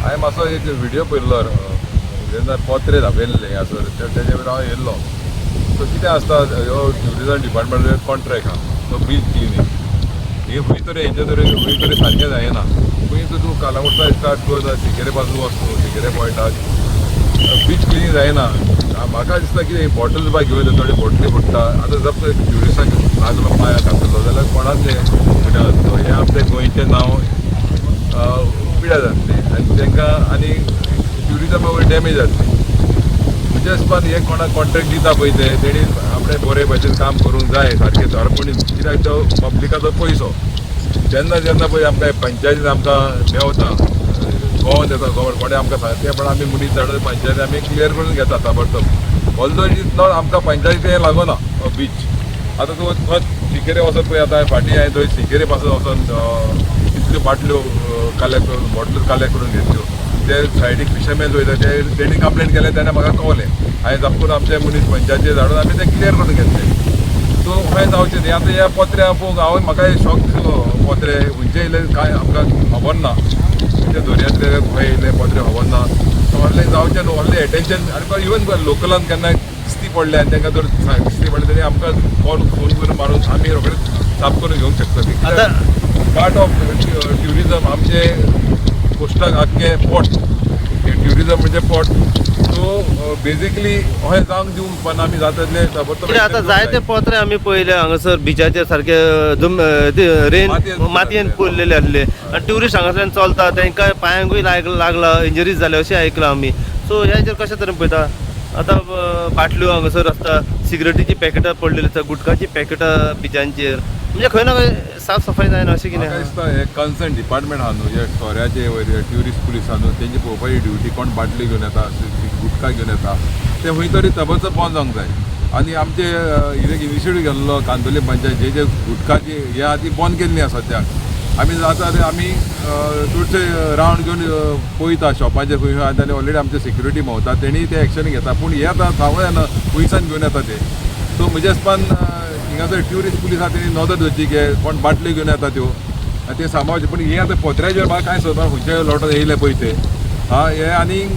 हांवें मातसो एक व्हिडियो पळयल्लो जेन्ना पत्रे दाखयल्ले हांगासर तेजे वयर हांव येयल्लो. सो कितें आसता ह्यो ट्युरिजम डिपार्टमेंटाचो कॉन्ट्रॅक्ट आहा तो बीच क्लिनींग. हे खंय तरी हेंचे तरी खंय तरी सारकें जायना. खंय तूं कालावडचा स्टार्ट कर शिकेरे पासून वचूं शिकेरे पॉयंटाक बीच क्लिनींग जायना. म्हाका दिसता की बॉटल्स बाय घेवन येता थोडी बॉटली पडटा. आतां जर ट्युरिस्टांक लागलो पांयाक घातलो जाल्यार कोणाचें पिड्यार जातलो हें आपलें गोंयचें नांव पिड्यार जातली आनी तांकां आनी ट्युरिजमा वयर डॅमेज जातली. म्हणजे हिसपान हे कोणाक कॉन्ट्रॅक्ट दिता पळय तेणी आपणें बरे भशेन काम करूंक जाय सारकें सारपणीन. कित्याक तो पब्लिकाचो पयसो जेन्ना जेन्ना पळय आमकां पंचायतीन आमकां मेवता गोवन येता गोवन कोणें आमकां सांगता पण आमी मनीस धाडून पंचायती आमी क्लियर करून घेता ताबडतोब. ऑल्दो इट इज नॉट आमकां पंचायती हें लागना बीच. आतां तूं खंय शिकेरे वचत पळय आतां फाटीं हांवें थंय शिकेरे पासून वचोन कितल्यो बाटल्यो कलेक्ट करून बॉटल्यो कलेक्ट करून घेतल्यो. ते सायडीक फिशरमॅन वयता ते तेणी कंप्लेंट केलें तेन्ना म्हाका कळलें. हांवें जापून आमचे मनीस पंचायती धाडून आमी तें क्लियर करून घेतलें. सो खंय जावचें न्ही. आतां ह्या पोत्र्या पळोवंक हांव म्हाका शॉक दिसलो. पोत्रे खंयचे येयले कांय आमकां खबर ना. म्हणजे दर्यांतले खंय येयले पोत्रे खबर ना. व्हडलें जावचें न्हू व्हडलें एटेन्शन आनी इवन लोकलान केन्ना दिसती पडले आनी तांकां जर दिसती पडले तरी आमकां फोन करून मारून आमी रोखडेच साफ करून घेवंक शकता. पार्ट ऑफ ट्युरिजम आमचे कोस्टाक आख्खे पोर्ट ट्युरिजम म्हणजे पोर्ट. सो बेजिकली अशें जावंक दिवंक पण आमी जाता तितलें आतां जायते पोत्रे आमी पळयले हांगासर बिचाचेर सारके रेन मातयेन पडलेले आसले आनी ट्युरिस्ट हांगासल्यान चलता तांकां पांयांकूय लागला इंजरीज जाले अशें आयकलां आमी. सो ह्या हेजेर कशें तरेन पळयता. आतां बाटल्यो हांगासर आसता सिगरेटीची पॅकेटां पडलेली आसता गुटखाची पॅकेटां बिचांचेर म्हणजे खंय ना खंय साफ सफाई जायना अशें कितें दिसता. हे कन्सर्न डिपार्टमेंट आहा न्हू हे सोऱ्याचे वयर ट्युरिस्ट पुलीस आहा न्हू तेंची पळोवपाची ड्युटी कोण बाटली घेवन येता गुटखा घेवन येता ते खंय तरी तबसो बंद जावंक जाय. आनी आमचे इनिशिएटीव घेतलो कांदोली पंचायत जे गुटखाची हे आहा ती बंद केल्ली आहा सद्याक. आमी जाता ते आमी चडशे रावंड घेवन पळयता शॉपाचेर खंय आहा आनी ऑलरेडी आमचे सिक्युरिटी भोंवता तेणी ते एक्शन घेता पूण हे आतां सांगूं येना पयसान घेवन येता ते. सो म्हज्या हिसपान हिंगासर ट्युरिस्ट पुलीस आहा तेणी नदर धरची की कोण बाटल्यो घेवन येता त्यो आनी ते सांबाळचे. पूण हे आतां पोत्र्याचेर म्हाका कांय सोदना खंयचे लोटोन येयले पळय ते हे आनीक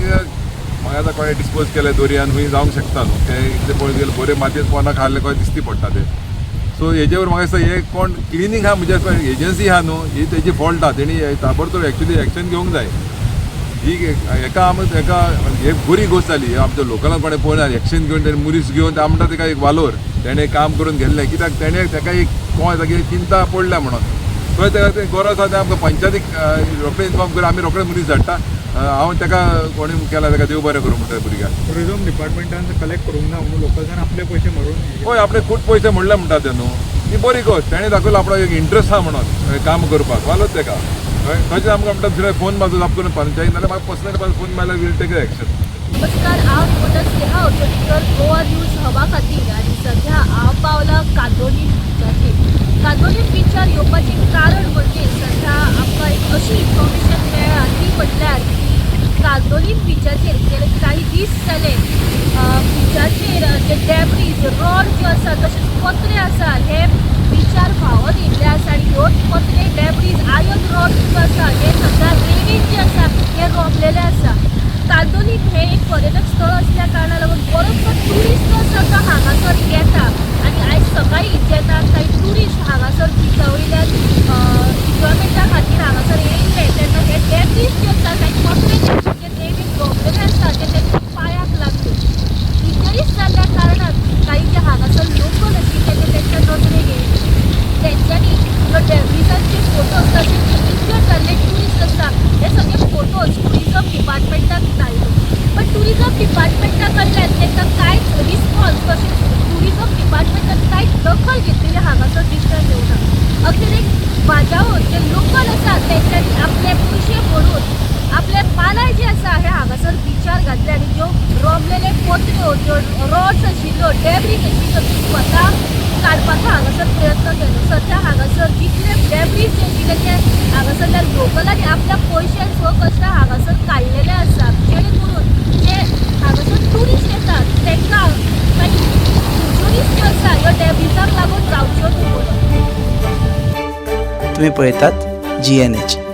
म्हाका आतां कोणें डिस्पोज केले दर्यान खंय जावंक शकता न्हू ते इतले पळय गेले बरे मातयेंत पोंदाक हाडले खंय दिसती पडटा ते. सो हेजे वयर म्हाका दिसता हे कोण क्लिनींग आहा म्हणजे एजन्सी आहा न्हू ही तेजी फॉल्ट आहा तेणी ताबडतोब एक्चुली एक्शन घेवंक जाय. ही हेका हे बरी गोश्ट जाली आमच्या लोकलान कोणें पळयना एक्शन घेवन तेणी मुरीस घेवन ते म्हणटा तेका एक वालोर तेणें काम करून घेतलें कित्याक तेणें तेका एक कोण ताची चिंता पडल्या म्हणून. थंय तेका तें गरज आसा तें आमकां पंचायतीक रोखडें इन्फॉर्म करून आमी रोखडें मनीस धाडटा. हांव तेका कोणी केला तेका देव बरें करूं म्हणटा भुरग्याक. टुरिजम डिपार्टमेंटान कलेक्ट करूंक ना म्हणून लोकलच्यान आपले पयशे मोडून हय आपले खूब पयशे म्हणले म्हणटा ते न्हू ती बरी गोश्ट. तेणें दाखयलो आपलो एक इंट्रस्ट आहा म्हणून काम करपाक वालोच तेका. खंयचे आमकां म्हणटा दुसरे फोन मारता जाप करून पंचायत नाल्यार म्हाका पर्सनली फोन मारल्यार वील टेक एक्शन. नमस्कार हांव मोटर स्नेहा अवचडकर गोवा न्यूज हवा खातीर आनी सध्या हांव पावलां कांदोली बिचाचेर. कांदोली बिचार येवपाचें कारण म्हणजे सध्या आमकां एक अशी इन्फॉर्मेशन मेळ्ळा ती म्हटल्यार की कांदोली बिचाचेर गेले काही दीस जाले बिचाचेर जे डॅब्रीज रॉड ज्यो आसा तशेंच पत्रे आसा हे बिचार व्हांवून येयल्ले आसा आनी ह्योच पत्रे डॅब्रीज आयर्न रॉड जो आसा हे सध्या रेवेज जे आसा हे रोंबलेले आसा. कांदोली हे एक पर्यटक स्थळ असल्या कारणान लागून बरोचसो ट्युरिस्ट जो आसा तो हांगासर येता आनी आयज सकाळी जेन्ना काही ट्युरिस्ट हांगासर बिचा वयल्यान एन्जॉयमेंटा खातीर हांगासर येयल्ले तेन्ना हे डॅब्रीज जे आसा काही पत्रे जे रेवेज रोंबलेले आसा ते तेंच्या पांयाक लागले. इंजरीज जाल्ल्या कारणान काही जे हांगासर लोकल आशिल्ले ते तेंच्या नदरेक येयले. तेंच्यांनी ह्यो डॅब्रीजांचे फोटोज तशेंच जे इंजर्ड जाल्ले ट्युरिस्ट आसा हे सगळे फोटोज टुरिजम डिपार्टमेंटाक धाडले. पण टुरिजम डिपार्टमेंटा कडल्यान तांकां कांयच रिस्पॉन्स तशेंच टुरिजम डिपार्टमेंटान कांयच दखल घेतलेली हांगासर दिसल्यान येवना. अखेरेक म्हाज्यावर जे लोकल आसा तेंच्यांनी आपले पयशे मोडून आपले मालाय जे आसा हे हांगासर बिचार घातले आनी ज्यो रोंबलेले पोत्र्यो ज्यो रॉड्स आशिल्ल्यो डॅब्रीज आशिल्ल्यो ती स्वता काडपाचो हांगासर प्रयत्न केलो. सध्या हांगासर जितले डॅब्रीज जे आशिल्ले ते हांगासरल्या लोकलांनी आपल्या पयशांक स्वकश्ट हांगासर काडलेले आसा जेणे करून जे हांगासर ट्युरिस्ट येतात तांकां काही इंजुरीज ज्यो आसा ह्यो डॅब्रीजाक लागून जावच्यो न्हू. तुम्ही पळयतात GNH.